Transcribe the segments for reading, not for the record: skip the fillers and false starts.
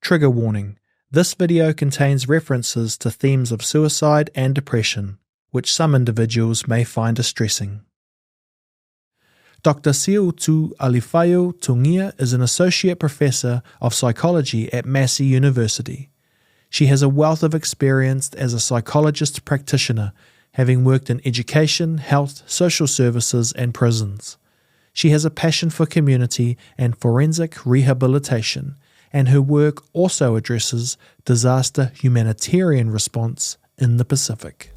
Trigger warning. This video contains references to themes of suicide and depression, which some individuals may find distressing. Dr. Siautu Alefaio-Tugia is an associate professor of psychology at Massey University. She has a wealth of experience as a psychologist practitioner, having worked in education, health, social services, and prisons. She has a passion for community and forensic rehabilitation, and her work also addresses disaster humanitarian response in the Pacific.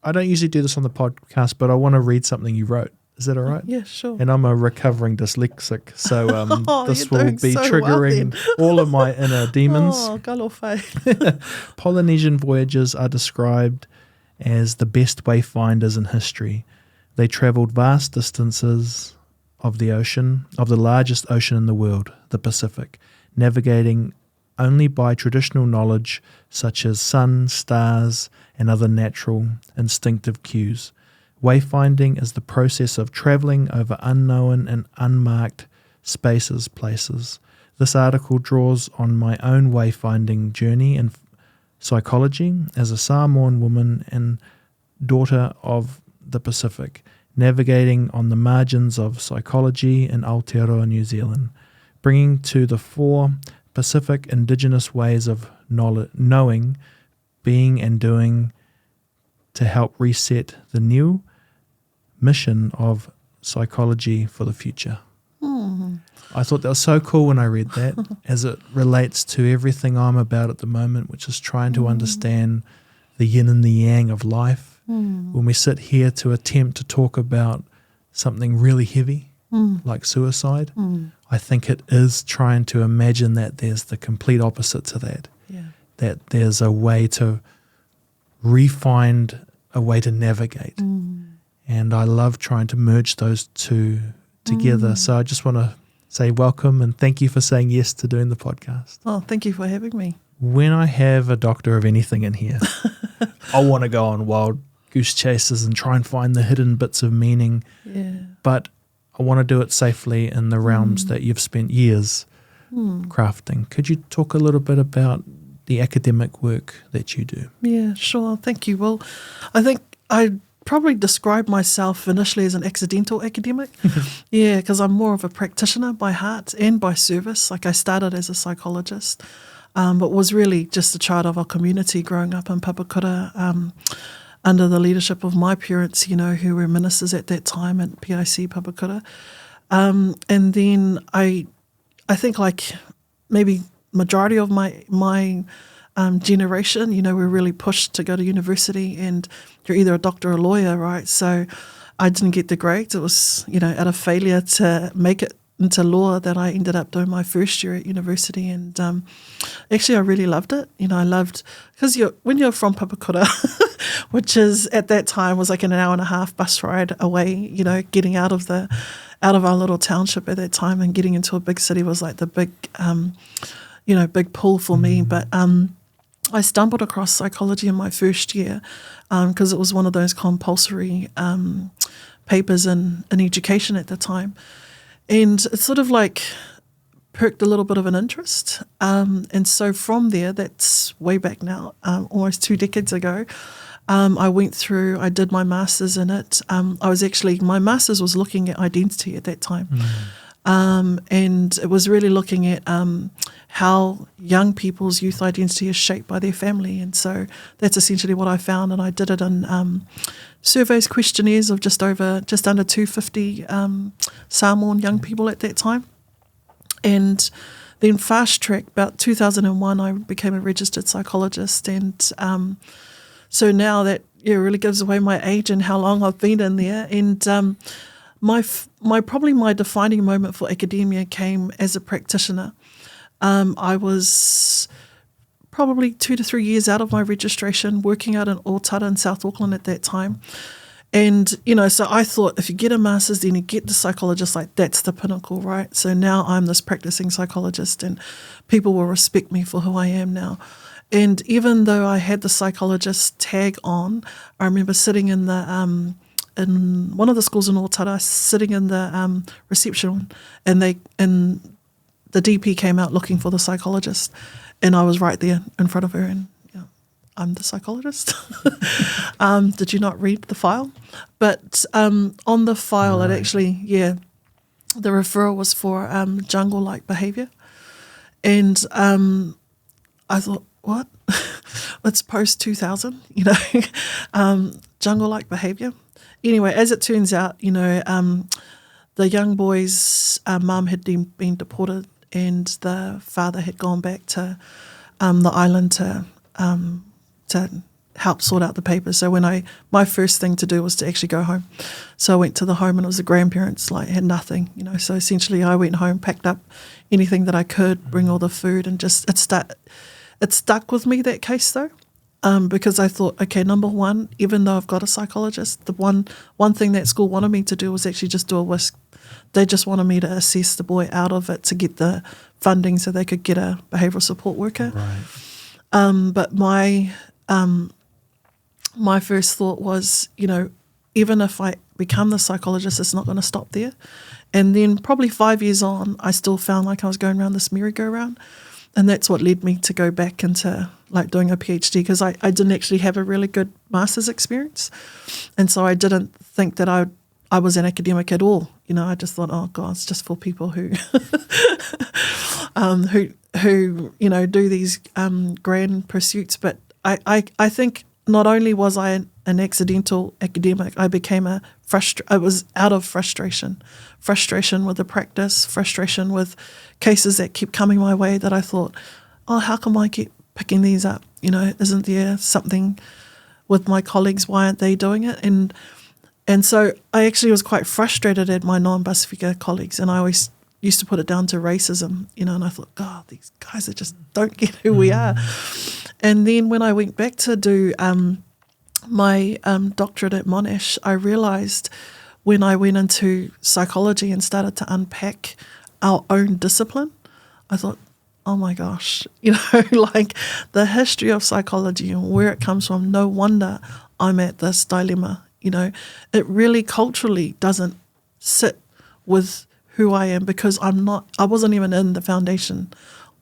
I don't usually do this on the podcast, but I want to read something you wrote. Is that all right? Yeah, sure. And I'm a recovering dyslexic, so this will be so triggering all of my inner demons. Oh, galofai. Polynesian voyages are described as the best wayfinders in history. They travelled vast distances of the ocean, of the largest ocean in the world, the Pacific, navigating only by traditional knowledge such as sun, stars, and other natural instinctive cues. Wayfinding is the process of travelling over unknown and unmarked spaces, places. This article draws on my own wayfinding journey in psychology as a Samoan woman and daughter of the Pacific, navigating on the margins of psychology in Aotearoa, New Zealand, bringing to the fore Pacific indigenous ways of knowing, being and doing to help reset the new mission of psychology for the future. I thought that was so cool when I read that, as it relates to everything I'm about at the moment, which is trying to understand the yin and the yang of life. When we sit here to attempt to talk about something really heavy, like suicide, I think it is trying to imagine that there's the complete opposite to that. Yeah. That there's a way to re-find a way to navigate. And I love trying to merge those two together. So I just want to say welcome and thank you for saying yes to doing the podcast. Oh, thank you for having me. When I have a doctor of anything in here, I want to go on wild goose chases and try and find the hidden bits of meaning. Yeah. But I want to do it safely in the realms that you've spent years crafting. Could you talk a little bit about the academic work that you do? Yeah, sure. Thank you. Well, I think I probably describe myself initially as an accidental academic. Yeah, because I'm more of a practitioner by heart and by service. Like I started as a psychologist, but was really just a child of our community growing up in Papakura, under the leadership of my parents, who were ministers at that time at PIC Papakura. And then I think like maybe majority of my generation, we're really pushed to go to university and you're either a doctor or a lawyer, right? So I didn't get the grades. It was, out of failure to make it into law that I ended up doing my first year at university. And actually I really loved it. I loved, because when you're from Papakura, which is at that time was like an hour and a half bus ride away, getting out of our little township at that time and getting into a big city was like the big, big pull for me. But I stumbled across psychology in my first year because it was one of those compulsory papers in education at the time. And it sort of like perked a little bit of an interest. And so from there, that's way back now, almost 2 decades ago, I did my master's in it. My master's was looking at identity at that time. And it was really looking at how young people's youth identity is shaped by their family. And so that's essentially what I found. And I did it in surveys, questionnaires of just under 250 Samoan young people at that time. And then fast track, about 2001, I became a registered psychologist. And so now that really gives away my age and how long I've been in there. And my defining moment for academia came as a practitioner. I was probably 2 to 3 years out of my registration, working out in Otara in South Auckland at that time. And, so I thought if you get a master's, then you get the psychologist, like that's the pinnacle, right? So now I'm this practicing psychologist and people will respect me for who I am now. And even though I had the psychologist tag on, I remember sitting in the in one of the schools in Otara, sitting in the reception, and the DP came out looking for the psychologist, and I was right there in front of her, and I'm the psychologist. Did you not read the file? But on the file, Right. it actually, the referral was for jungle-like behaviour. And I thought, what? It's post-2000, jungle-like behaviour. Anyway, as it turns out, the young boy's mum had been deported, and the father had gone back to the island to help sort out the papers. So my first thing to do was to actually go home. So I went to the home, and it was the grandparents, had nothing, So essentially I went home, packed up anything that I could, bring all the food, and just, it stuck with me, that case though. Because I thought, okay, number one, even though I've got a psychologist, the one thing that school wanted me to do was actually just do a whisk. They just wanted me to assess the boy out of it to get the funding so they could get a behavioural support worker. Right. But my first thought was, even if I become the psychologist, it's not going to stop there. And then probably 5 years on, I still found like I was going around this merry-go-round. And that's what led me to go back into doing a PhD, because I didn't actually have a really good master's experience. And so I didn't think that I was an academic at all. I just thought, oh God, it's just for people who who do these grand pursuits. But I think not only was I an accidental academic, I became I was out of frustration with the practice, frustration with cases that kept coming my way, that I thought, oh, how come I keep picking these up? Isn't there something with my colleagues? Why aren't they doing it? And so I actually was quite frustrated at my non-Pasifika colleagues, and I always used to put it down to racism, and I thought, God, these guys that just don't get who we are. And then when I went back to do my doctorate at Monash, I realised when I went into psychology and started to unpack our own discipline, I thought, oh my gosh, the history of psychology and where it comes from, no wonder I'm at this dilemma. It really culturally doesn't sit with who I am, because I wasn't even in the foundation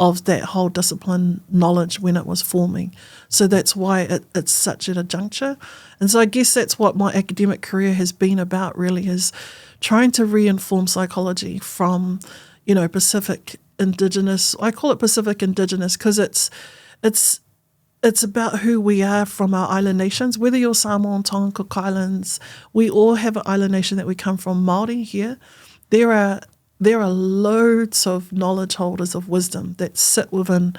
of that whole discipline knowledge when it was forming. So that's why it's such at a juncture. And so I guess that's what my academic career has been about, really, is trying to re-inform psychology from, Pacific Indigenous. I call it Pacific Indigenous because it's about who we are from our island nations. Whether you're Samoan, Tongan, Cook Islands, we all have an island nation that we come from. Māori here, there are loads of knowledge holders of wisdom that sit within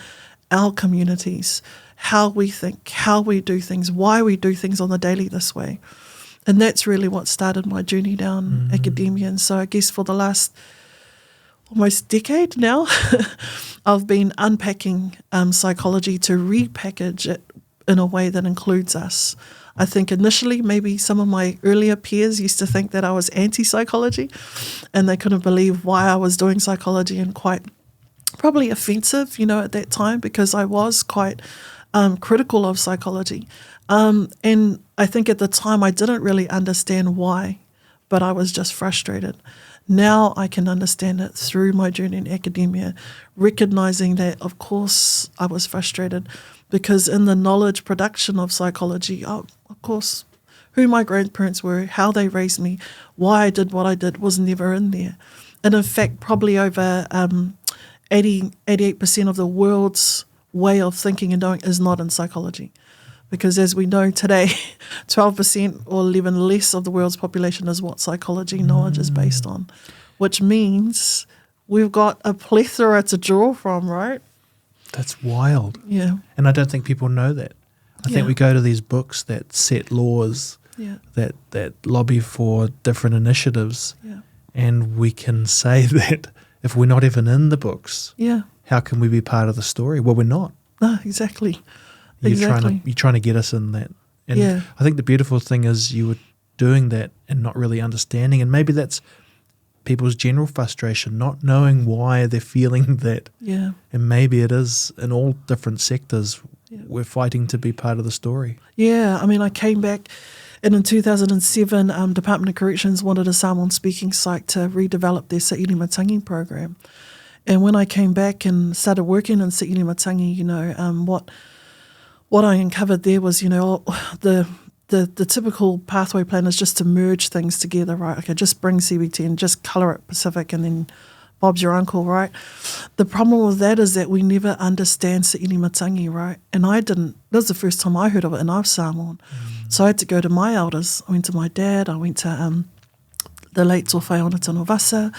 our communities, how we think, how we do things, why we do things on the daily this way. And that's really what started my journey down academia. And so I guess for the last almost decade now, I've been unpacking psychology to repackage it in a way that includes us. I think initially maybe some of my earlier peers used to think that I was anti-psychology, and they couldn't believe why I was doing psychology, and quite probably offensive, at that time, because I was quite critical of psychology. And I think at the time I didn't really understand why, but I was just frustrated. Now I can understand it through my journey in academia, recognizing that, of course, I was frustrated, because in the knowledge production of psychology, of course, who my grandparents were, how they raised me, why I did what I did was never in there. And in fact, probably over 88% of the world's way of thinking and doing is not in psychology. Because as we know today, 12% or even less of the world's population is what psychology knowledge is based on, which means we've got a plethora to draw from, right? That's wild. Yeah. And I don't think people know that. I think we go to these books that set laws, that lobby for different initiatives, and we can say that if we're not even in the books, how can we be part of the story? Well, we're not. No, exactly. You're trying to get us in that. And I think the beautiful thing is you were doing that and not really understanding, and maybe that's people's general frustration, not knowing why they're feeling that. Yeah. And maybe it is in all different sectors. We're fighting to be part of the story. Yeah, I mean, I came back And in 2007, Department of Corrections wanted a Samoan-speaking psych to redevelop their Saʻili Matangi program. And when I came back and started working in Saʻili Matangi, what I uncovered there was, the typical pathway plan is just to merge things together, right? Okay, just bring CBT and just colour it Pacific and then Bob's your uncle, right? The problem with that is that we never understand Saʻili Matangi, right? And I didn't. That was the first time I heard of it, and I've Samoan. So I had to go to my elders. I went to my dad. I went to the late Tōwhai Onatano Vasa.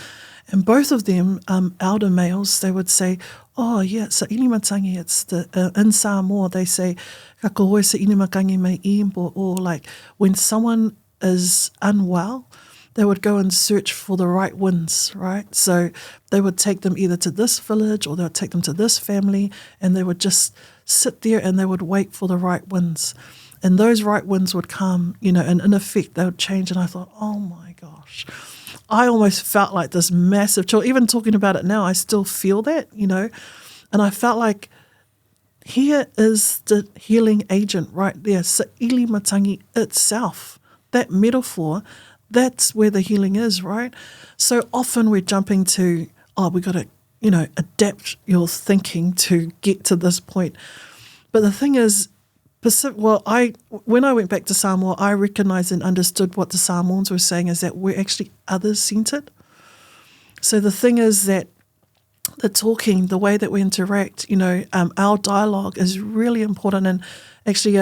And both of them, elder males, they would say, oh, yeah, Saʻili Matangi, it's in Samoa, they say, ka kohoe Saʻili Matangi mai imbo, or like when someone is unwell, they would go and search for the right winds, right? So they would take them either to this village or they would take them to this family, and they would just sit there and they would wait for the right winds. And those right winds would come, and in effect, they would change. And I thought, oh my gosh, I almost felt like this massive chill. Even talking about it now, I still feel that, and I felt like here is the healing agent right there, Saʻili Matangi itself, that metaphor. That's where the healing is, right? So often we're jumping to, we got to, adapt your thinking to get to this point. But the thing is, when I went back to Samoa, I recognised and understood what the Samoans were saying is that we're actually others-centred. So the thing is that the talking, the way that we interact, our dialogue is really important. And actually,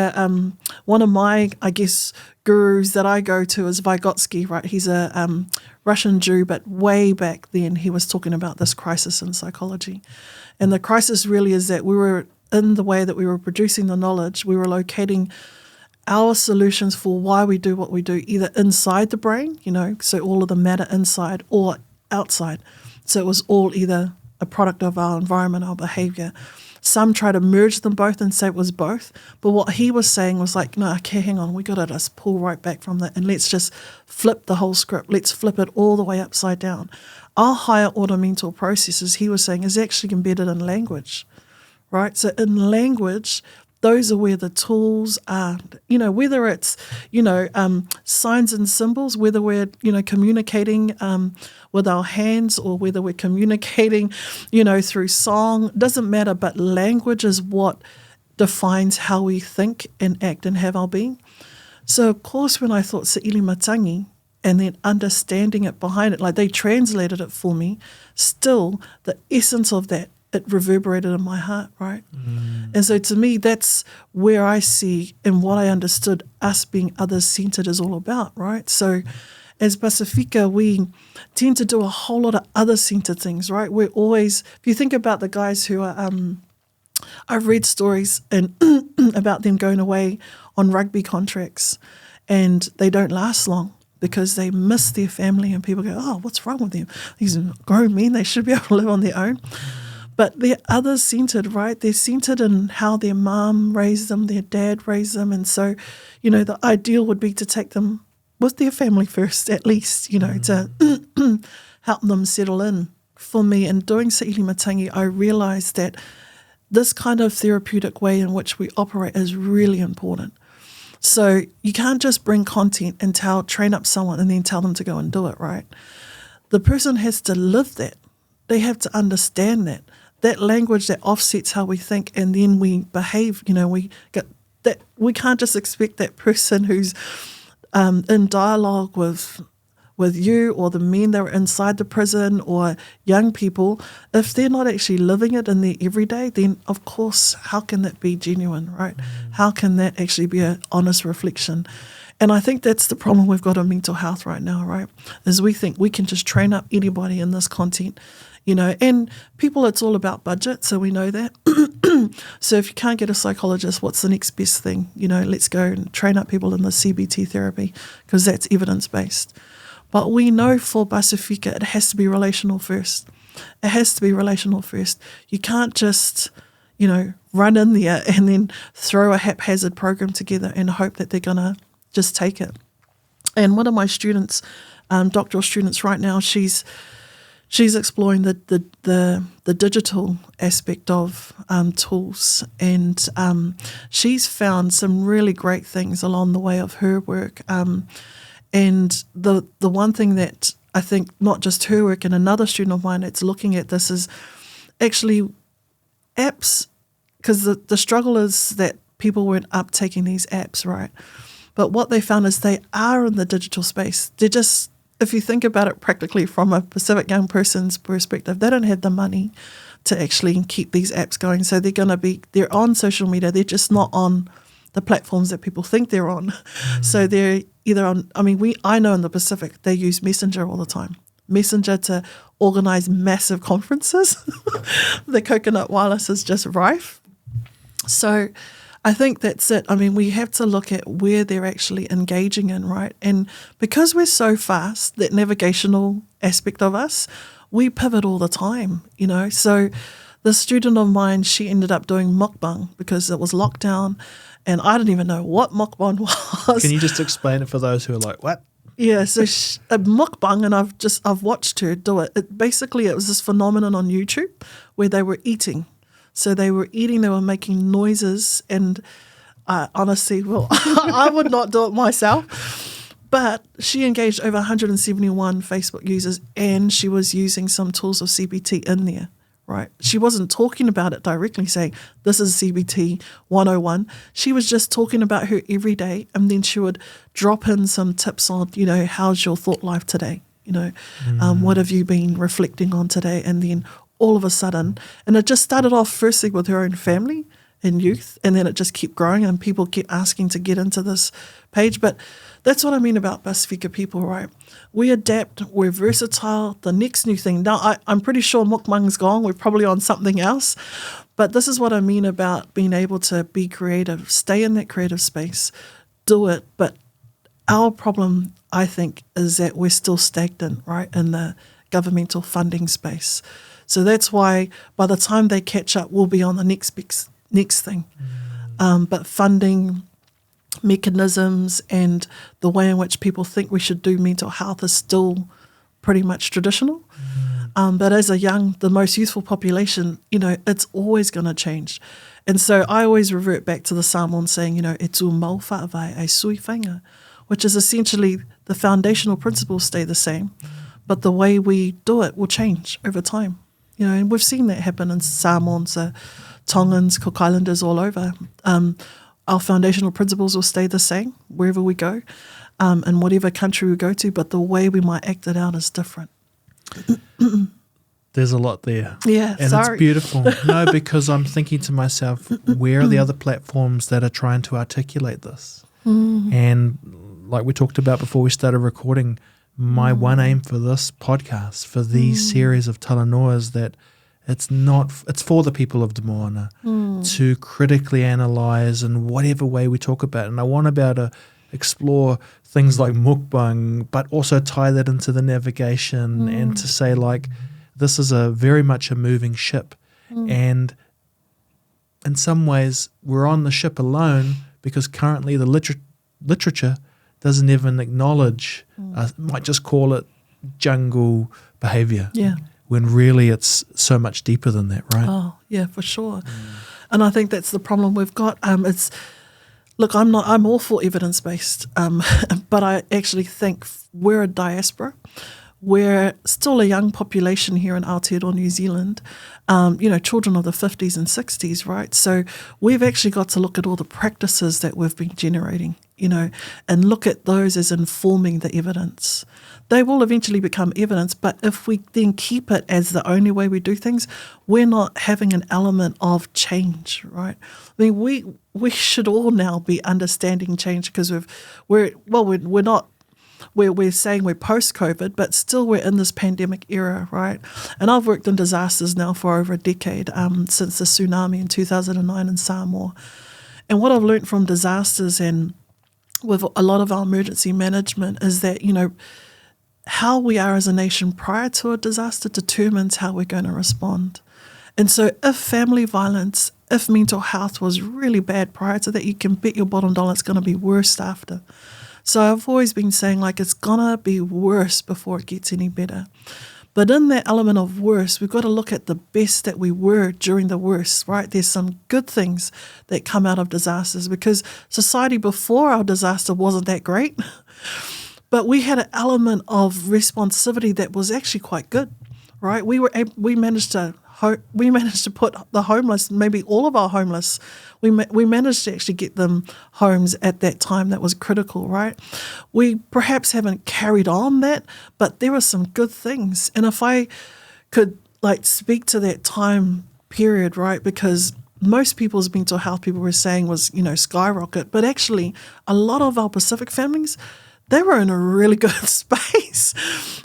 one of my, gurus that I go to is Vygotsky, right? He's a Russian Jew, but way back then he was talking about this crisis in psychology. And the crisis really is that we were, in the way that we were producing the knowledge, we were locating our solutions for why we do what we do, either inside the brain, so all of the matter inside, or outside. So it was all either a product of our environment, our behaviour. Some try to merge them both and say it was both. But what he was saying was like, no, okay, hang on, we got to just pull right back from that and let's just flip the whole script. Let's flip it all the way upside down. Our higher order mental processes, he was saying, is actually embedded in language, right? So in language, those are where the tools are, whether it's, signs and symbols, whether we're, communicating with our hands or whether we're communicating, through song, doesn't matter. But language is what defines how we think and act and have our being. So, of course, when I thought Saʻili Matangi and then understanding it behind it, like they translated it for me, still the essence of that, it reverberated in my heart, right? And so to me, that's where I see and what I understood us being others-centred is all about, right? So as Pasifika, we tend to do a whole lot of other-centred things, right? We're always, if you think about the guys who are, I've read stories and about them going away on rugby contracts and they don't last long because they miss their family and people go, oh, what's wrong with them? These grown men, they should be able to live on their own. But they're others-centred, right? They're centred in how their mum raised them, their dad raised them. And so, the ideal would be to take them with their family first, at least, to help them settle in. For me, in doing Saʻili Matangi, I realised that this kind of therapeutic way in which we operate is really important. So you can't just bring content and train up someone and then tell them to go and do it, right? The person has to live that. They have to understand that. That language that offsets how we think and then we behave, we get that. We can't just expect that person who's in dialogue with you or the men that are inside the prison or young people, if they're not actually living it in their everyday, then of course, how can that be genuine, right? How can that actually be an honest reflection? And I think that's the problem we've got in mental health right now, right? Is we think we can just train up anybody in this content, and people, it's all about budget, so we know that. So if you can't get a psychologist, what's the next best thing? Let's go and train up people in the CBT therapy because that's evidence-based. But we know for Pasifika, it has to be relational first. It has to be relational first. You can't just, run in there and then throw a haphazard program together and hope that they're going to just take it. And one of my students, doctoral students right now, she's she's exploring the digital aspect of tools, and she's found some really great things along the way of her work. And the one thing that I think not just her work and another student of mine that's looking at this is actually apps, because the struggle is that people weren't uptaking these apps, right? But what they found is they are in the digital space. They're just, if you think about it practically from a Pacific young person's perspective, they don't have the money to actually keep these apps going. So they're on social media. They're just not on the platforms that people think they're on. So they're either on, I know in the Pacific, they use Messenger all the time. Messenger to organize massive conferences. The coconut wireless is just rife. So I think that's it. We have to look at where they're actually engaging in, right? And because we're so fast, that navigational aspect of us, we pivot all the time, So the student of mine, she ended up doing mukbang because it was lockdown, and I didn't even know what mukbang was. Can you just explain it for those who are like, what? Yeah, so a mukbang, and I've watched her do it. It was this phenomenon on YouTube where they were eating. So they were eating, they were making noises, and honestly, I would not do it myself. But she engaged over 171 Facebook users, and she was using some tools of CBT in there, right? She wasn't talking about it directly, saying, this is CBT 101. She was just talking about her everyday, and then she would drop in some tips on, how's your thought life today? What have you been reflecting on today? And then all of a sudden, and it just started off firstly with her own family and youth, and then it just kept growing, and people kept asking to get into this page. But that's what I mean about Pasifika people, right? We adapt, we're versatile, the next new thing. Now, I'm pretty sure mukbang's gone, we're probably on something else, but this is what I mean about being able to be creative, stay in that creative space, do it. But our problem, I think, is that we're still stagnant, right, in the governmental funding space. So that's why by the time they catch up, we'll be on the next thing. But funding mechanisms and the way in which people think we should do mental health is still pretty much traditional. But as the most youthful population, it's always going to change. And so I always revert back to the Samoan saying, e tu mau whaawai e sui whainga, which is essentially the foundational principles stay the same, but the way we do it will change over time. And we've seen that happen in Samoans, Tongans, Cook Islanders, all over. Our foundational principles will stay the same wherever we go, in whatever country we go to, but the way we might act it out is different. There's a lot there. Yeah, and sorry. It's beautiful. No, because I'm thinking to myself, where are the other platforms that are trying to articulate this? And like we talked about before we started recording, my one aim for this podcast, for these series of talanoa, is that it's for the people of Te Moana to critically analyse in whatever way we talk about it. And I want to be able to explore things like mukbang, but also tie that into the navigation and to say, like, this is very much a moving ship. And in some ways, we're on the ship alone because currently the literature doesn't even acknowledge, might just call it jungle behaviour. Yeah. When really it's so much deeper than that, right? Oh, yeah, for sure. And I think that's the problem we've got. I'm all for evidence-based, but I actually think we're a diaspora. We're still a young population here in Aotearoa, New Zealand, children of the 50s and 60s, right? So we've actually got to look at all the practices that we've been generating, and look at those as informing the evidence. They will eventually become evidence, but if we then keep it as the only way we do things, we're not having an element of change, right? I mean, we should all now be understanding change because we're saying we're post-COVID, but still we're in this pandemic era, right? And I've worked in disasters now for over a decade, since the tsunami in 2009 in Samoa. And what I've learned from disasters and with a lot of our emergency management is that, how we are as a nation prior to a disaster determines how we're going to respond. And so if family violence, if mental health was really bad prior to that, you can bet your bottom dollar it's going to be worse after. So I've always been saying, like, it's going to be worse before it gets any better. But in that element of worst, we've got to look at the best that we were during the worst, right? There's some good things that come out of disasters, because society before our disaster wasn't that great. But we had an element of responsivity that was actually quite good, right? We managed to put the homeless, maybe all of our homeless, we managed to actually get them homes at that time. That was critical, right? We perhaps haven't carried on that, but there were some good things. And if I could speak to that time period, right, because most people's mental health, people were saying, was, skyrocket, but actually a lot of our Pacific families, they were in a really good space.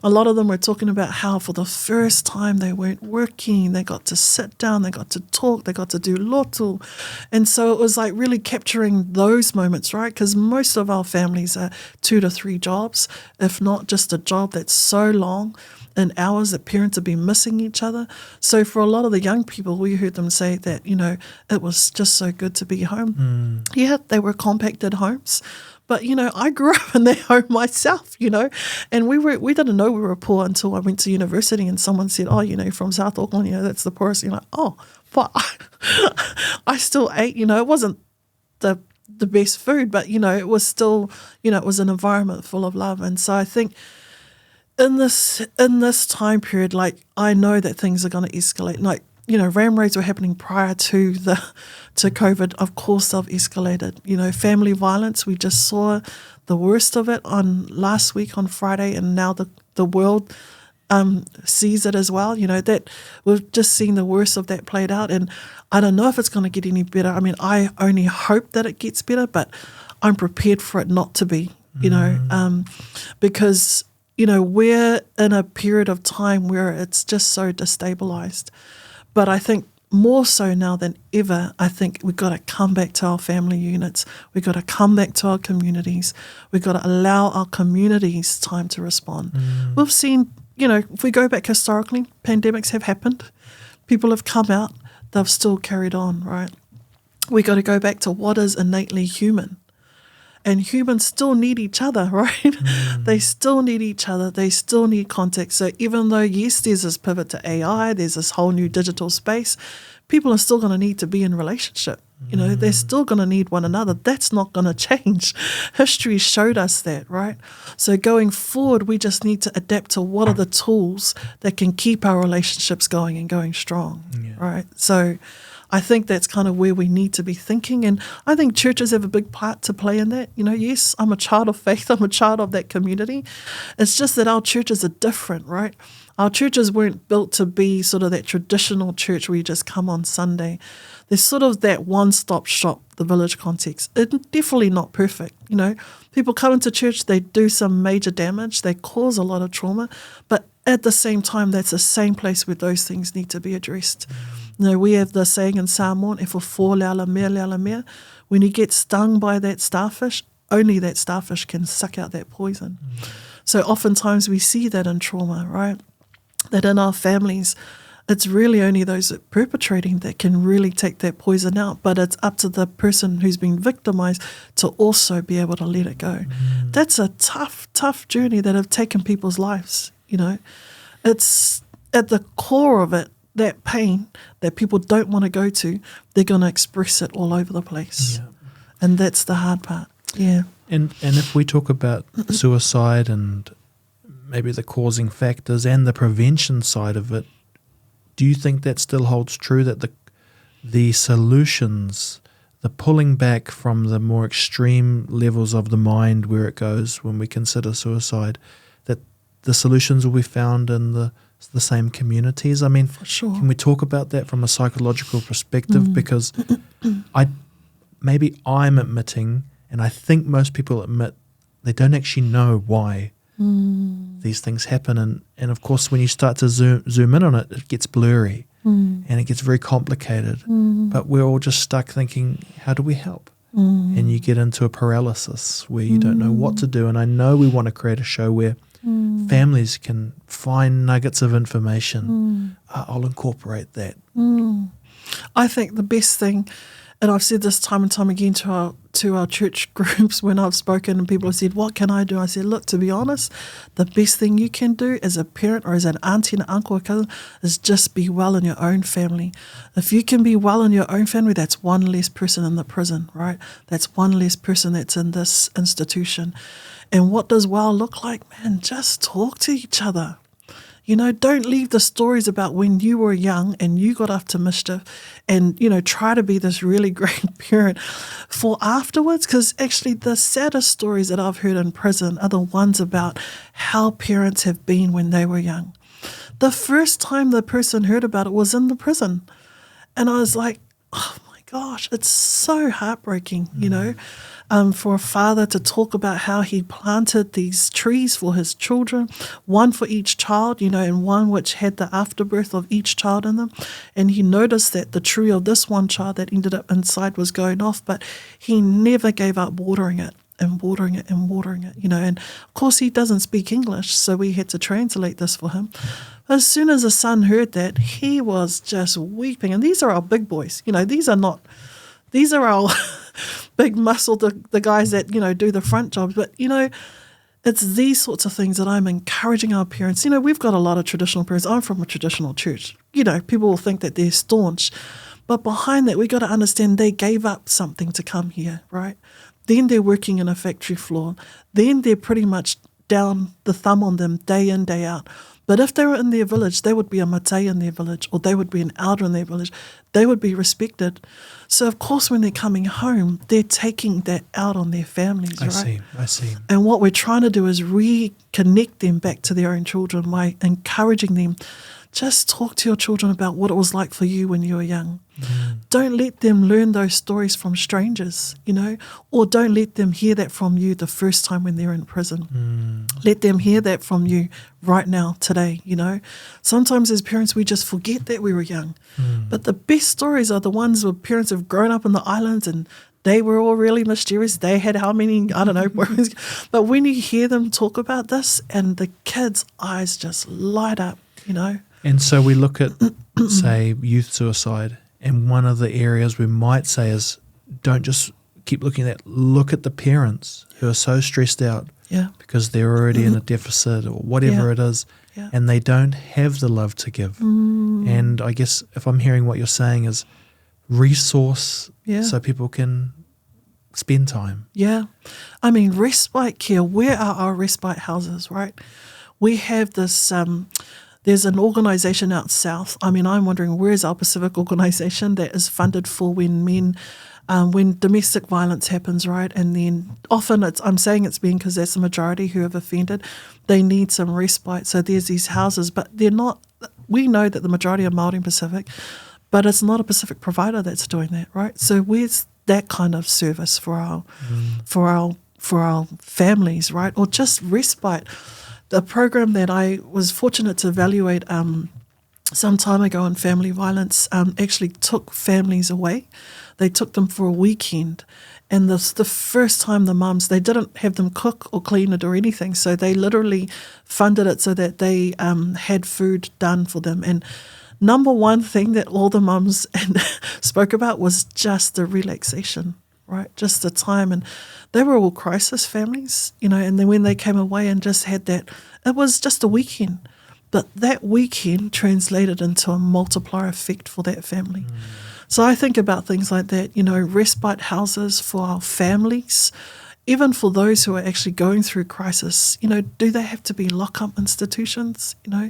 A lot of them were talking about how for the first time they weren't working, they got to sit down, they got to talk, they got to do lotu. And so it was really capturing those moments, right? Because most of our families are 2 to 3 jobs, if not just a job that's so long in hours that parents have been missing each other. So for a lot of the young people, we heard them say that, it was just so good to be home. Yeah, they were compacted homes. But, I grew up in that home myself, and we didn't know we were poor until I went to university and someone said, oh, from South Auckland, that's the poorest. Oh, but I still ate, it wasn't the best food, but, it was still, it was an environment full of love. And so I think in this time period, I know that things are going to escalate. Ram raids were happening prior to COVID. Of course, they've escalated. Family violence, we just saw the worst of it on last week on Friday, and now the world sees it as well. That we've just seen the worst of that played out, and I don't know if it's going to get any better. I mean, I only hope that it gets better, but I'm prepared for it not to be. Because we're in a period of time where it's just so destabilized. But I think more so now than ever, I think we've got to come back to our family units. We've got to come back to our communities. We've got to allow our communities time to respond. We've seen, if we go back historically, pandemics have happened. People have come out. They've still carried on, right? We got to go back to what is innately human. And humans still need each other, right? They still need each other. They still need contact. So even though, yes, there's this pivot to AI, there's this whole new digital space, people are still going to need to be in relationship. They're still going to need one another. That's not going to change. History showed us that, right? So going forward, we just need to adapt to what are the tools that can keep our relationships going and going strong, right? So I think that's kind of where we need to be thinking. And I think churches have a big part to play in that. Yes, I'm a child of faith. I'm a child of that community. It's just that our churches are different, right? Our churches weren't built to be sort of that traditional church where you just come on Sunday. There's sort of that one-stop shop, the village context. It's definitely not perfect. People come into church, they do some major damage, they cause a lot of trauma, but at the same time, that's the same place where those things need to be addressed. We have the saying in Samoan, e for leala mea. When you get stung by that starfish, only that starfish can suck out that poison. So oftentimes we see that in trauma, right? That in our families, it's really only those perpetrating that can really take that poison out, but it's up to the person who's been victimized to also be able to let it go. That's a tough journey that have taken people's lives, It's at the core of it, that pain that people don't want to go to, they're going to express it all over the place. And that's the hard part. And if we talk about suicide and maybe the causing factors and the prevention side of it, do you think that still holds true, that the solutions, the pulling back from the more extreme levels of the mind where it goes when we consider suicide, that the solutions will be found in the same communities? I mean, for sure. Can we talk about that from a psychological perspective? Because I'm admitting, and I think most people admit, they don't actually know why these things happen. And of course, when you start to zoom in on it, it gets blurry and it gets very complicated. But we're all just stuck thinking, how do we help? And you get into a paralysis where you don't know what to do. And I know we want to create a show where families can find nuggets of information. I'll incorporate that. I think the best thing And I've said this time and time again to our church groups when I've spoken and people have said, what can I do? I said, look, to be honest, the best thing you can do as a parent or as an auntie and uncle or cousin is just be well in your own family. If you can be well in your own family, that's one less person in the prison, right? That's one less person that's in this institution. And what does well look like? Man, just talk to each other. You know, don't leave the stories about when you were young and you got up to mischief and, you know, try to be this really great parent for afterwards. Because actually the saddest stories that I've heard in prison are the ones about how parents have been when they were young. The first time the person heard about it was in the prison. And I was like, oh my gosh, it's so heartbreaking, you know. For a father to talk about how he planted these trees for his children, one for each child, you know, and one which had the afterbirth of each child in them. And he noticed that the tree of this one child that ended up inside was going off, but he never gave up watering it and watering it and watering it, you know. And of course he doesn't speak English, so we had to translate this for him. As soon as the son heard that, he was just weeping. And these are our big boys, you know, these are our big muscle, the guys that, you know, do the front jobs. But, you know, it's these sorts of things that I'm encouraging our parents. You know, we've got a lot of traditional parents. I'm from a traditional church. You know, people will think that they're staunch. But behind that, we got to understand they gave up something to come here, right? Then they're working in a factory floor. Then they're pretty much down the thumb on them day in, day out. But if they were in their village, they would be a mate in their village, or they would be an elder in their village. They would be respected. So, of course, when they're coming home, they're taking that out on their families, right? I see. And what we're trying to do is reconnect them back to their own children by encouraging them. Just talk to your children about what it was like for you when you were young. Don't let them learn those stories from strangers, you know, or don't let them hear that from you the first time when they're in prison. Let them hear that from you right now, today, you know. Sometimes as parents, we just forget that we were young. But the best stories are the ones where parents have grown up in the islands and they were all really mysterious. They had how many, I don't know. But when you hear them talk about this and the kids' eyes just light up, you know. And so we look at, say, youth suicide, and one of the areas we might say is don't just keep looking at that. Look at the parents who are so stressed out because they're already in a deficit or whatever it is, and they don't have the love to give. And I guess if I'm hearing what you're saying is resource so people can spend time. Yeah. I mean, respite care, where are our respite houses, right? We have this... there's an organisation out south. I mean, I'm wondering, where is our Pacific organisation that is funded for when domestic violence happens, right? And then often I'm saying it's been because that's the majority who have offended. They need some respite. So there's these houses, but they're not, we know that the majority are Māori and Pacific, but it's not a Pacific provider that's doing that, right? So where's that kind of service for our families, right? Or just respite. The program that I was fortunate to evaluate some time ago on family violence actually took families away. They took them for a weekend. And the first time the mums, they didn't have them cook or clean it or anything. So they literally funded it so that they had food done for them. And number one thing that all the mums spoke about was just the relaxation, right? Just the time. And they were all crisis families, you know, and then when they came away and just had that, it was just a weekend. But that weekend translated into a multiplier effect for that family. So I think about things like that, you know, respite houses for our families, even for those who are actually going through crisis. You know, do they have to be lock-up institutions? You know,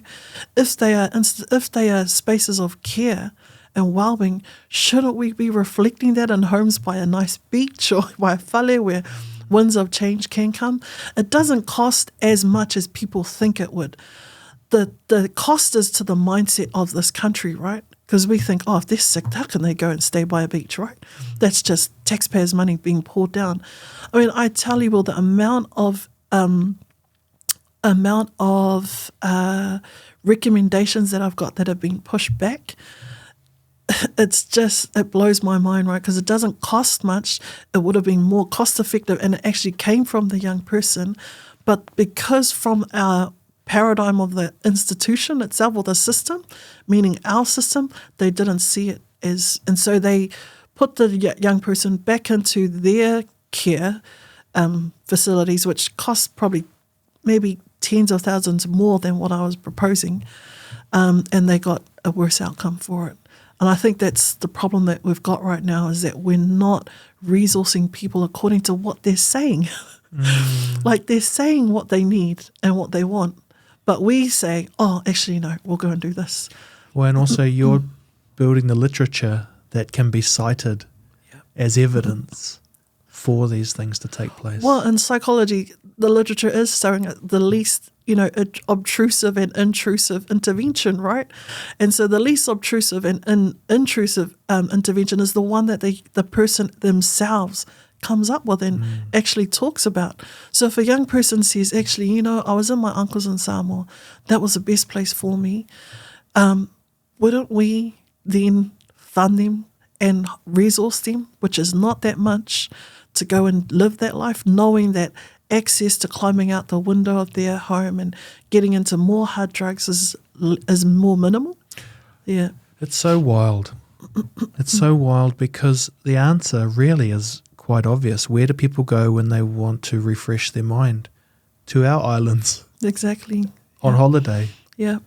if they are spaces of care and well-being, shouldn't we be reflecting that in homes by a nice beach or by a whale where winds of change can come? It doesn't cost as much as people think it would. The cost is to the mindset of this country, right? Because we think, oh, if they're sick, how can they go and stay by a beach, right? That's just taxpayers' money being poured down. I mean, I tell you, well, the amount of recommendations that I've got that have been pushed back, it blows my mind, right? Because it doesn't cost much. It would have been more cost effective, and it actually came from the young person. But because from our paradigm of the institution itself or the system, meaning our system, they didn't see it as, and so they put the young person back into their care facilities, which cost probably maybe tens of thousands more than what I was proposing, and they got a worse outcome for it. And I think that's the problem that we've got right now, is that we're not resourcing people according to what they're saying. Like, they're saying what they need and what they want, but we say, oh, actually, no, we'll go and do this. Well, and also you're building the literature that can be cited as evidence for these things to take place. Well, in psychology, the literature is showing the least, obtrusive and intrusive intervention, right? And so the least obtrusive and intrusive intervention is the one that the person themselves comes up with and actually talks about. So if a young person says, actually, I was in my uncle's in Samoa, that was the best place for me, wouldn't we then fund them and resource them, which is not that much, to go and live that life, knowing that access to climbing out the window of their home and getting into more hard drugs is more minimal? Yeah. It's so wild. It's so wild, because the answer really is quite obvious. Where do people go when they want to refresh their mind? To our islands. Exactly. On holiday. Yeah.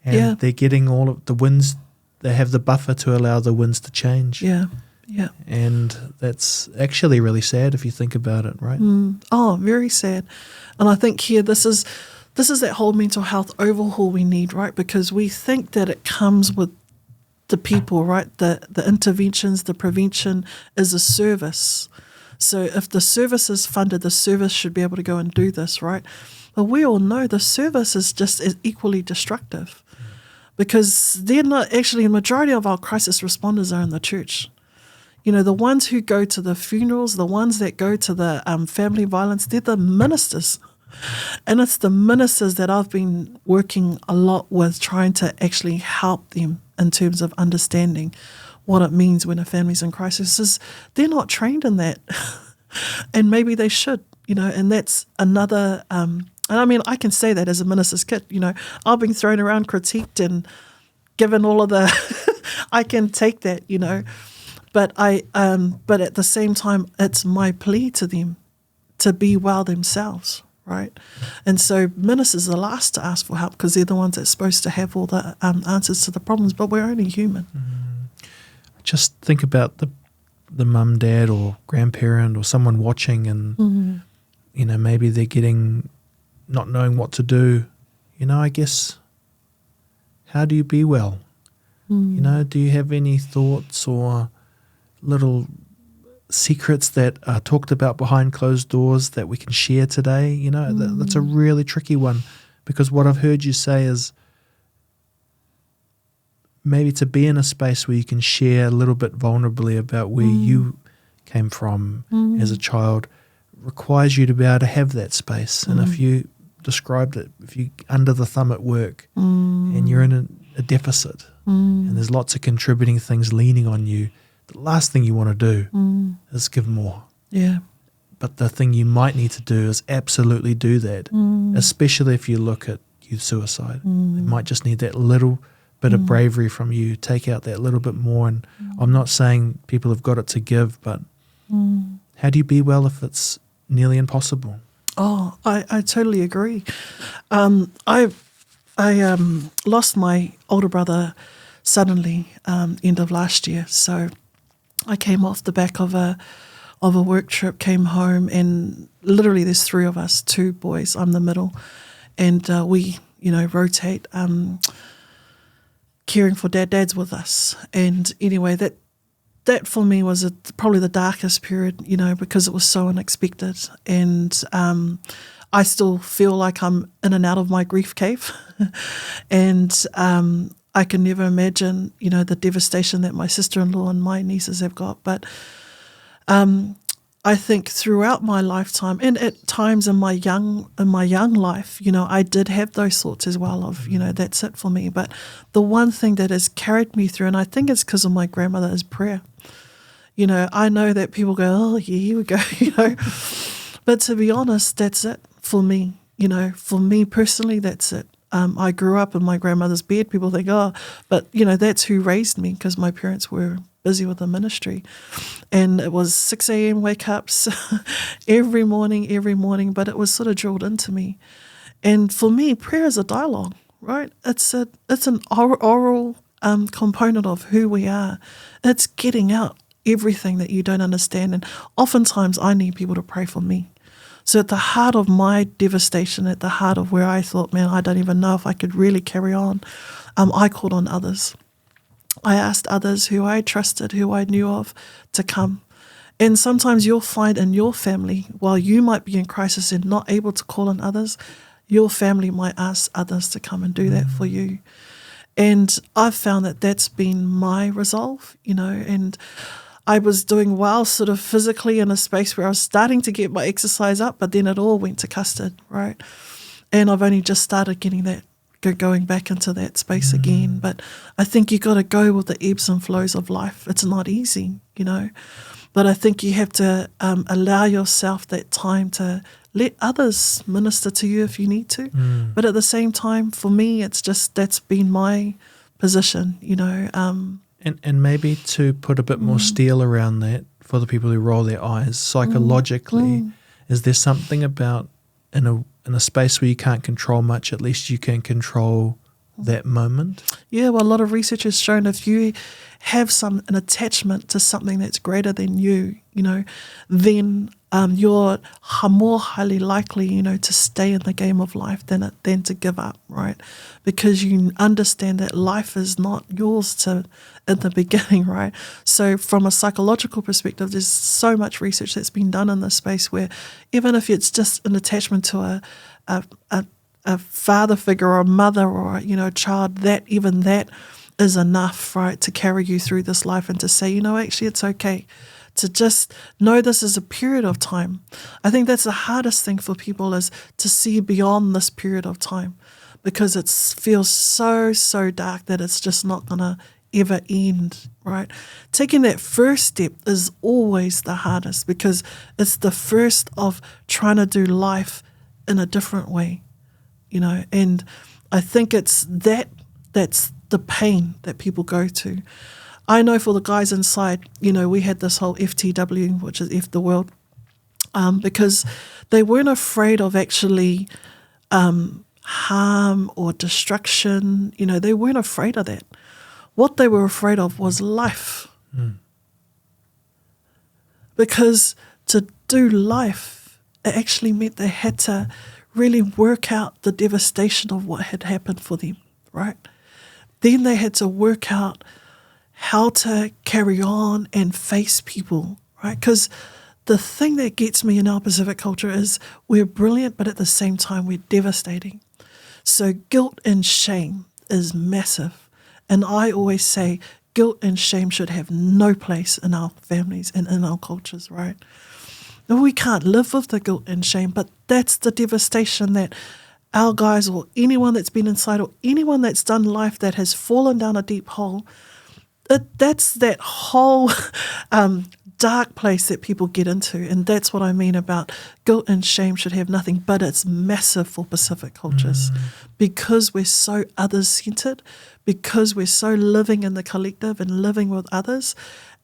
And they're getting all of the winds. They have the buffer to allow the winds to change. Yeah. Yeah. And that's actually really sad if you think about it, right? Oh, very sad. And I think here this is that whole mental health overhaul we need, right? Because we think that it comes with the people, right? The interventions, the prevention is a service. So if the service is funded, the service should be able to go and do this, right? But we all know the service is just as equally destructive, because they're not actually, the majority of our crisis responders are in the church. The ones who go to the funerals, the ones that go to the family violence, they're the ministers. And it's the ministers that I've been working a lot with, trying to actually help them in terms of understanding what it means when a family's in crisis. They're not trained in that. And maybe they should, and that's another, and I mean, I can say that as a minister's kid, I've been thrown around, critiqued, and given all of the, I can take that, but but at the same time, it's my plea to them to be well themselves, right? And so ministers are the last to ask for help, because they're the ones that's supposed to have all the answers to the problems, but we're only human. Just think about the mum, dad, or grandparent, or someone watching, and maybe they're not knowing what to do. I guess, how do you be well? Do you have any thoughts or little secrets that are talked about behind closed doors that we can share today? That's a really tricky one, because what I've heard you say is maybe to be in a space where you can share a little bit vulnerably about where you came from as a child requires you to be able to have that space. And if you described it, if you under the thumb at work and you're in a deficit and there's lots of contributing things leaning on you, the last thing you want to do is give more. Yeah. But the thing you might need to do is absolutely do that, especially if you look at youth suicide. They might just need that little bit of bravery from you, take out that little bit more. And I'm not saying people have got it to give, but how do you be well if it's nearly impossible? Oh, I totally agree. I lost my older brother suddenly end of last year. So I came off the back of a work trip, came home, and literally there's three of us, two boys, I'm the middle, and we rotate caring for dad's with us. And anyway, that for me was probably the darkest period, because it was so unexpected. And I still feel like I'm in and out of my grief cave. And I can never imagine, the devastation that my sister-in-law and my nieces have got. But I think throughout my lifetime, and at times in my young life, I did have those thoughts as well of, that's it for me. But the one thing that has carried me through, and I think it's because of my grandmother, is prayer. I know that people go, oh, yeah, here we go, But to be honest, that's it for me. For me personally, that's it. I grew up in my grandmother's bed. People think, oh, but, that's who raised me, because my parents were busy with the ministry. And it was 6 a.m. wake-ups every morning, but it was sort of drilled into me. And for me, prayer is a dialogue, right? It's an oral component of who we are. It's getting out everything that you don't understand. And oftentimes I need people to pray for me. So at the heart of my devastation, at the heart of where I thought, man, I don't even know if I could really carry on, I called on others. I asked others who I trusted, who I knew of, to come. And sometimes you'll find in your family, while you might be in crisis and not able to call on others, your family might ask others to come and do that for you. And I've found that that's been my resolve, and I was doing well sort of physically in a space where I was starting to get my exercise up, but then it all went to custard, right? And I've only just started getting that, going back into that space again. But I think you got to go with the ebbs and flows of life. It's not easy, but I think you have to allow yourself that time to let others minister to you if you need to. But at the same time, for me, it's just, that's been my position, And maybe to put a bit more steel around that for the people who roll their eyes, psychologically, is there something about in a space where you can't control much, at least you can control that moment? Yeah, well, a lot of research has shown if you have an attachment to something that's greater than you, then you're more highly likely, to stay in the game of life than to give up, right? Because you understand that life is not yours in the beginning, right? So from a psychological perspective, there's so much research that's been done in this space where even if it's just an attachment to a father figure or a mother or, a child, that is enough, right, to carry you through this life and to say, actually it's okay to just know this is a period of time. I think that's the hardest thing for people, is to see beyond this period of time, because it feels so, so dark that it's just not going to ever end, right? Taking that first step is always the hardest, because it's the first of trying to do life in a different way, and I think it's that's the pain that people go to. I know for the guys inside, we had this whole FTW, which is F the world, because they weren't afraid of actually harm or destruction. They weren't afraid of that. What they were afraid of was life. Because to do life, it actually meant they had to really work out the devastation of what had happened for them, right? Then they had to work out how to carry on and face people, right? Because the thing that gets me in our Pacific culture is we're brilliant, but at the same time we're devastating. So guilt and shame is massive. And I always say guilt and shame should have no place in our families and in our cultures, right? No, we can't live with the guilt and shame, but that's the devastation that our guys, or anyone that's been inside, or anyone that's done life that has fallen down a deep hole, that's that whole dark place that people get into. And that's what I mean about guilt and shame should have nothing, but it's massive for Pacific cultures because we're so others-centered, because we're so living in the collective and living with others.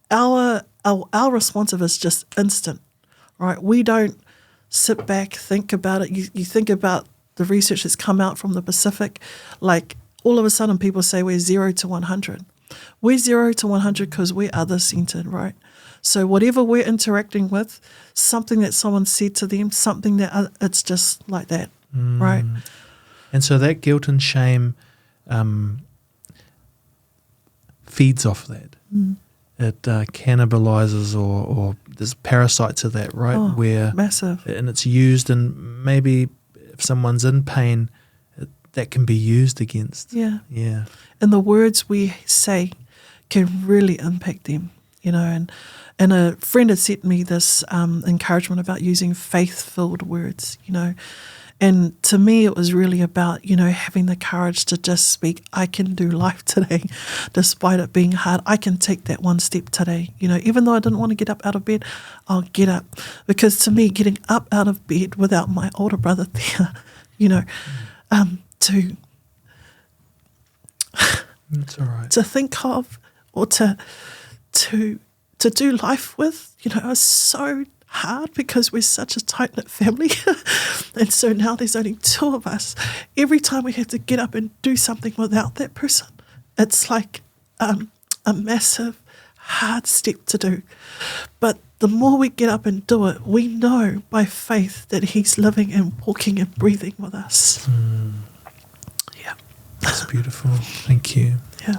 Our responsive is just instant, right? We don't sit back, think about it. You think about the research that's come out from the Pacific, like all of a sudden people say we're 0 to 100. We're 0 to 100 because we're other-centered, right? So whatever we're interacting with, something that someone said to them, something that it's just like that, right? And so that guilt and shame feeds off that. It cannibalizes or there's parasites of that, right? Where massive. And it's used, and maybe if someone's in pain, that can be used against. Yeah. Yeah. And the words we say can really impact them, and a friend had sent me this encouragement about using faith-filled words, and to me it was really about, having the courage to just speak, I can do life today, despite it being hard. I can take that one step today, even though I didn't want to get up out of bed, I'll get up. Because to me, getting up out of bed without my older brother there, That's all right. to think of, or to to do life with, are so hard because we're such a tight-knit family. And so now there's only two of us. Every time we have to get up and do something without that person, it's like a massive, hard step to do. But the more we get up and do it, we know by faith that he's living and walking and breathing with us. Yeah. That's beautiful. Thank you. Yeah.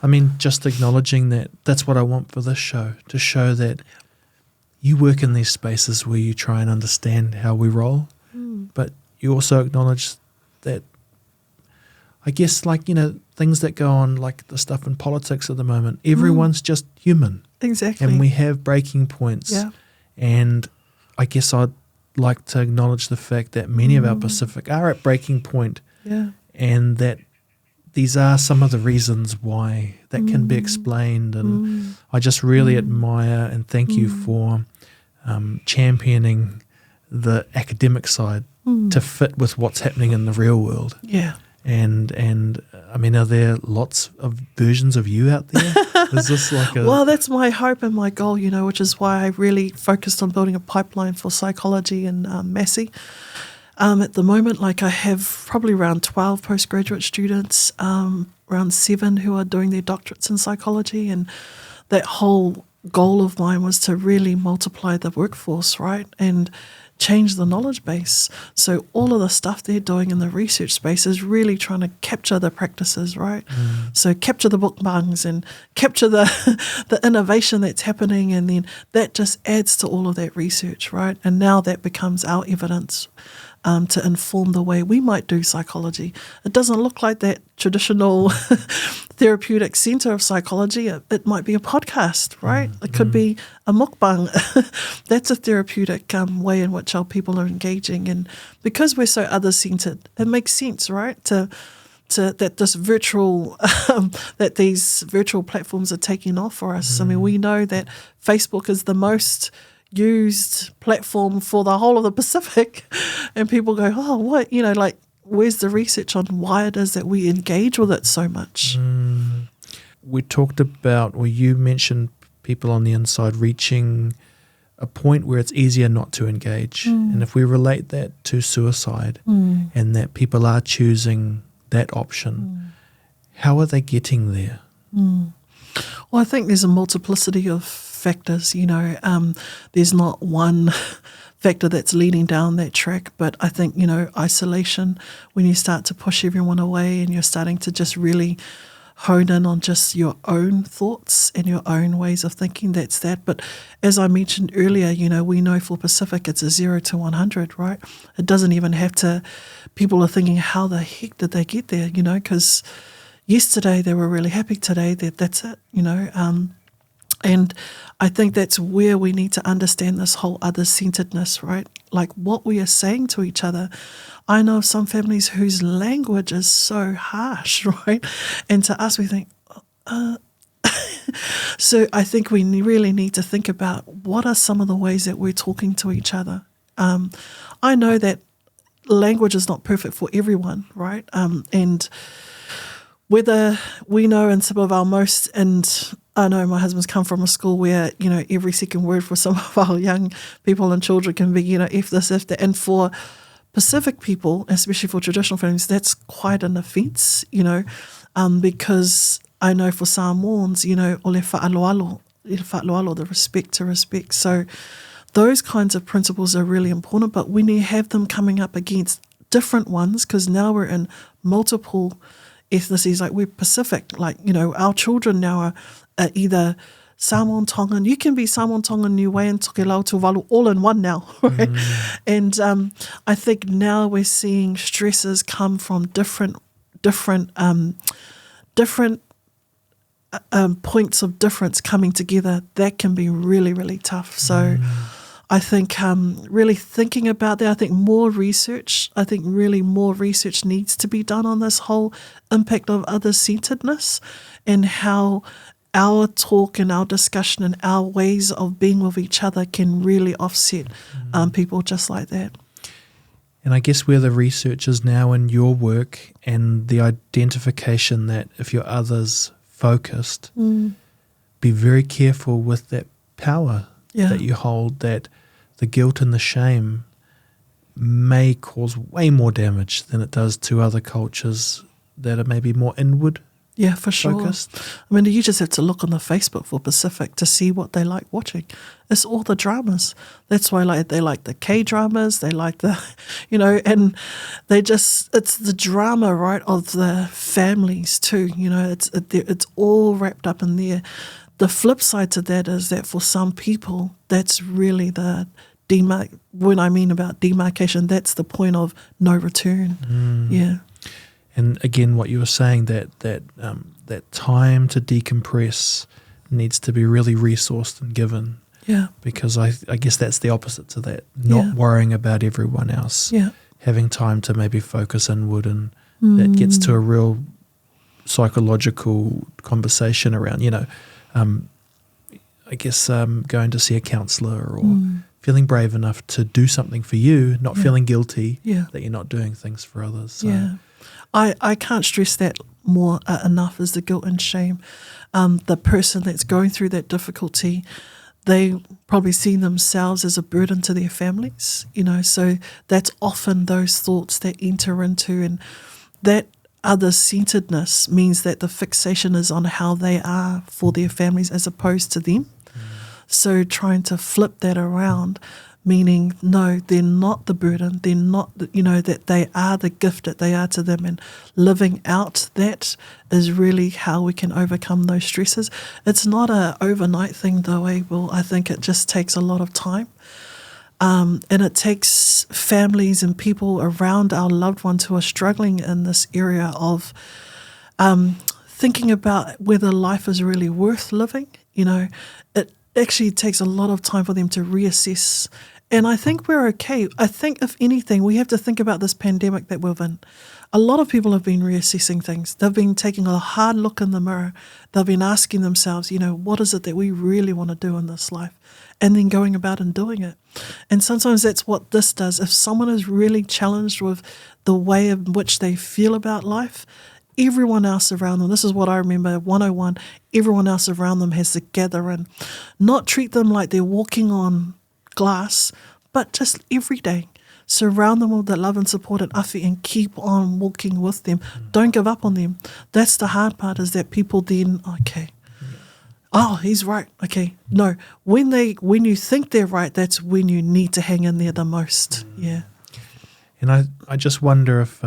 I mean, just acknowledging that's what I want for this show, to show that you work in these spaces where you try and understand how we roll, but you also acknowledge that, I guess, things that go on, like the stuff in politics at the moment, everyone's just human. Exactly. And we have breaking points. Yeah. And I guess I'd like to acknowledge the fact that many of our Pacific are at breaking point. Yeah. And that these are some of the reasons why that can be explained. And I just really admire and thank you for championing the academic side to fit with what's happening in the real world. Yeah. And I mean, are there lots of versions of you out there? Is this like a... Well, that's my hope and my goal, which is why I really focused on building a pipeline for psychology in Massey. At the moment, I have probably around 12 postgraduate students, around 7 who are doing their doctorates in psychology, and that whole goal of mine was to really multiply the workforce, right, and change the knowledge base. So all of the stuff they're doing in the research space is really trying to capture the practices, right? So capture the bookmarks and capture the innovation that's happening, and then that just adds to all of that research, right? And now that becomes our evidence to inform the way we might do psychology. It doesn't look like that traditional therapeutic center of psychology. It might be a podcast, right? It could be a mukbang. That's a therapeutic way in which our people are engaging. And because we're so other-centered, it makes sense, right, to that this virtual that these virtual platforms are taking off for us. I mean, we know that Facebook is the most used platform for the whole of the Pacific, and people go, oh, what, where's the research on why it is that we engage with it so much? We talked about, or you mentioned people on the inside reaching a point where it's easier not to engage. And if we relate that to suicide and that people are choosing that option, how are they getting there? Well, I think there's a multiplicity of factors, there's not one factor that's leading down that track, but I think, isolation, when you start to push everyone away and you're starting to just really hone in on just your own thoughts and your own ways of thinking, that's that. But as I mentioned earlier, we know for Pacific it's a 0 to 100, right? It doesn't even have to, people are thinking, how the heck did they get there, because yesterday they were really happy, today that's it, and I think that's where we need to understand this whole other-centeredness, right? Like what we are saying to each other. I know of some families whose language is so harsh, right? And to us, we think, So I think we really need to think about what are some of the ways that we're talking to each other. I know that language is not perfect for everyone, right? And whether we know in some of our most, and I know my husband's come from a school where, every second word for some of our young people and children can be, if this, if that. And for Pacific people, especially for traditional families, that's quite an offence, because I know for Samoans, ole fa'aloalo, the respect to respect. So those kinds of principles are really important, but when you have them coming up against different ones, because now we're in multiple ethnicities, like we're Pacific, our children now are either Samoan, Tongan. You can be Samoan, Tongan, Niuean, Tokelau, Tuvalu, all in one now, right? And I think now we're seeing stresses come from different points of difference coming together. That can be really, really tough. So I think really thinking about that, I think more research needs to be done on this whole impact of other-centeredness and how our talk and our discussion and our ways of being with each other can really offset people just like that. And I guess where the research is now in your work and the identification that if you're others focused, be very careful with that power that you hold, that the guilt and the shame may cause way more damage than it does to other cultures that are maybe more inward for sure. focused. I mean, you just have to look on the Facebook for Pacific to see what they like watching. It's all the dramas. That's why they like the K-dramas, they like the, and it's the drama, right, of the families too. It's all wrapped up in there. The flip side to that is that for some people, that's really when I mean about demarcation, that's the point of no return. Yeah. And again, what you were saying, that time to decompress needs to be really resourced and given. Yeah. Because I guess that's the opposite to that, not worrying about everyone else. Yeah. Having time to maybe focus inward, and that gets to a real psychological conversation around, I guess going to see a counsellor or feeling brave enough to do something for you, not feeling guilty that you're not doing things for others. So. Yeah. I can't stress that more enough, is the guilt and shame. The person that's going through that difficulty, they probably see themselves as a burden to their families, so that's often those thoughts that enter into, and that other-centeredness means that the fixation is on how they are for their families as opposed to them. So trying to flip that around, meaning, no, they're not the burden, they're not, that they are the gift that they are to them, and living out that is really how we can overcome those stresses. It's not a overnight thing though, Will. I think it just takes a lot of time. And it takes families and people around our loved ones who are struggling in this area of thinking about whether life is really worth living. It actually takes a lot of time for them to reassess. And I think we're okay. I think, if anything, we have to think about this pandemic that we're in. A lot of people have been reassessing things. They've been taking a hard look in the mirror. They've been asking themselves, what is it that we really want to do in this life? And then going about and doing it. And sometimes that's what this does. If someone is really challenged with the way in which they feel about life, everyone else around them, this is what I remember, 101, everyone else around them has to gather and not treat them like they're walking on glass, but just every day. Surround them with that love and support and awhi, and keep on walking with them. Don't give up on them. That's the hard part, is that people then, oh, he's right. Okay. No, when you think they're right, that's when you need to hang in there the most. Yeah. And I just wonder if,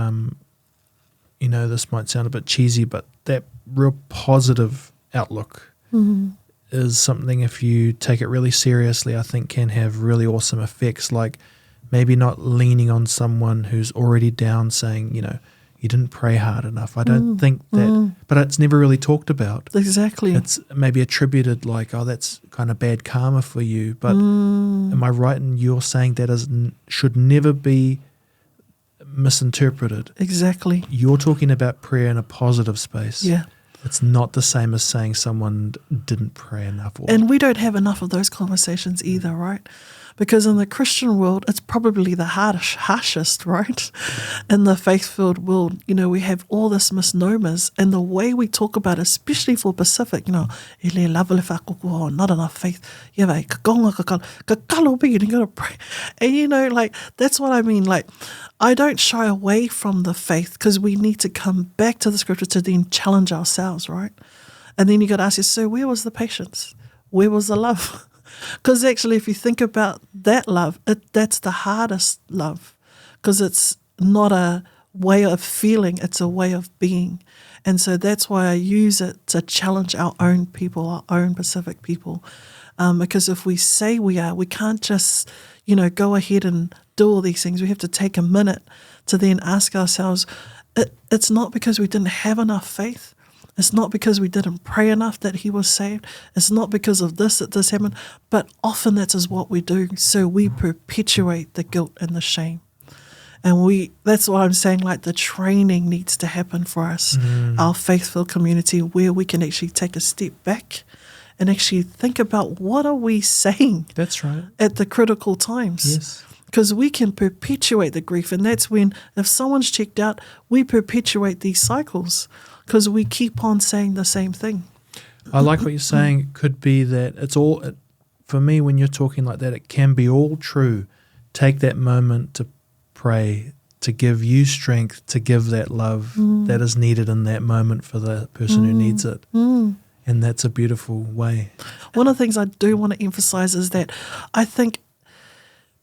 this might sound a bit cheesy, but that real positive outlook is something, if you take it really seriously, I think can have really awesome effects. Like maybe not leaning on someone who's already down, saying, you didn't pray hard enough. I don't think that, but it's never really talked about. Exactly. It's maybe attributed like, oh, that's kind of bad karma for you. But am I right in you're saying that should never be misinterpreted? Exactly. You're talking about prayer in a positive space. Yeah. It's not the same as saying someone didn't pray enough. And we don't have enough of those conversations either, right? Because in the Christian world, it's probably the harshest, right? In the faith-filled world, we have all this misnomers, and the way we talk about it, especially for Pacific, not enough faith. You gotta pray. And that's what I mean. I don't shy away from the faith, because we need to come back to the scripture to then challenge ourselves, right? And then you got to ask yourself, so where was the patience? Where was the love? Because actually, if you think about that love, that's the hardest love, because it's not a way of feeling, it's a way of being. And so that's why I use it to challenge our own people, our own Pacific people. Because if we say we are, we can't just, go ahead and do all these things. We have to take a minute to then ask ourselves, it's not because we didn't have enough faith. It's not because we didn't pray enough that he was saved. It's not because of this that this happened. But often that is what we do. So we perpetuate the guilt and the shame. And that's what I'm saying, the training needs to happen for us, our faithful community, where we can actually take a step back and actually think about, what are we saying? That's right. At the critical times. Yes. Because we can perpetuate the grief. And that's when, if someone's checked out, we perpetuate these cycles, because we keep on saying the same thing. I like what you're saying. It could be that it's all, for me, when you're talking like that, it can be all true. Take that moment to pray, to give you strength, to give that love that is needed in that moment for the person who needs it. And that's a beautiful way. One of the things I do want to emphasize is that I think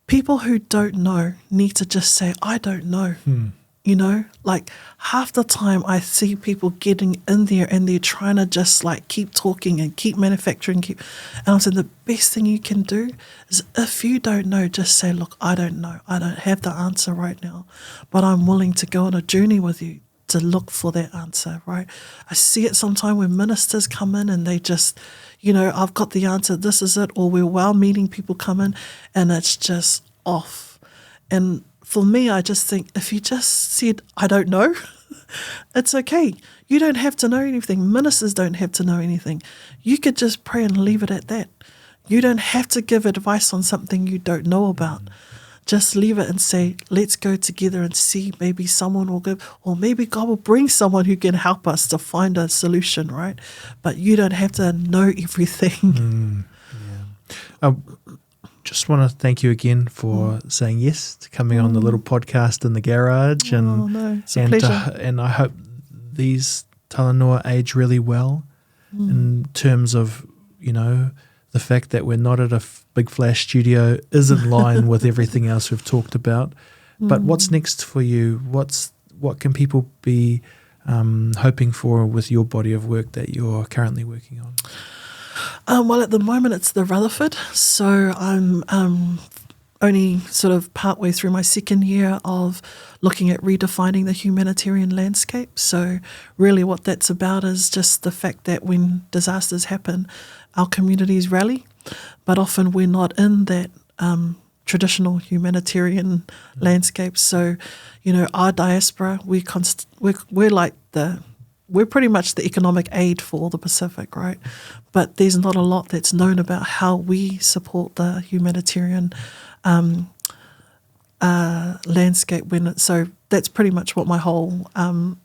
people who don't know need to just say, I don't know. You know, like half the time I see people getting in there and they're trying to just like keep talking and keep manufacturing. And I'm saying the best thing you can do is if you don't know, just say, look, I don't know. I don't have the answer right now, but I'm willing to go on a journey with you to look for that answer, right? I see it sometimes when ministers come in and they just, you know, I've got the answer, this is it, or we're well-meaning people come in and it's just off. And for me, I just think if you just said, I don't know, it's okay. You don't have to know anything. Ministers don't have to know anything. You could just pray and leave it at that. You don't have to give advice on something you don't know about. Just leave it and say, let's go together and see, maybe someone will give, or maybe God will bring someone who can help us to find a solution, right? But you don't have to know everything. Just want to thank you again for saying yes to coming on the little podcast in the garage. And, It's a pleasure. And I hope these Talanoa age really well in terms of, you know, the fact that we're not at a big flash studio is in line with everything else we've talked about. But what's next for you? What can people be hoping for with your body of work that you're currently working on? Well, at the moment it's the Rutherford, so I'm only sort of partway through my second year of looking at redefining the humanitarian landscape. So really what that's about is just the fact that when disasters happen, our communities rally, but often we're not in that traditional humanitarian landscape. So, you know, our diaspora, we're like we're pretty much the economic aid for all the Pacific, right? But there's not a lot that's known about how we support the humanitarian landscape. So that's pretty much what my whole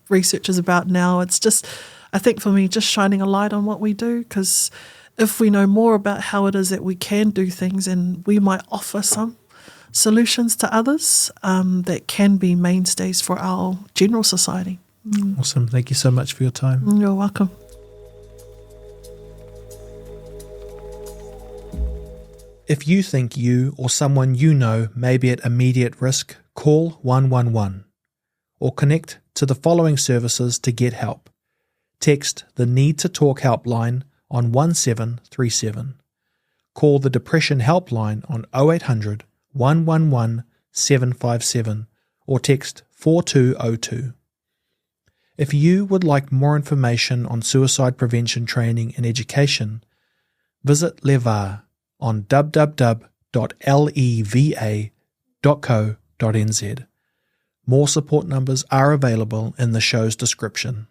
research is about now. It's just, I think for me, just shining a light on what we do, because if we know more about how it is that we can do things, and we might offer some solutions to others that can be mainstays for our general society. Awesome. Thank you so much for your time. You're welcome. If you think you or someone you know may be at immediate risk, call 111 or connect to the following services to get help. Text the Need to Talk Helpline on 1737. Call the Depression Helpline on 0800 111 757 or text 4202. If you would like more information on suicide prevention training and education, visit LEVAR on www.leva.co.nz. More support numbers are available in the show's description.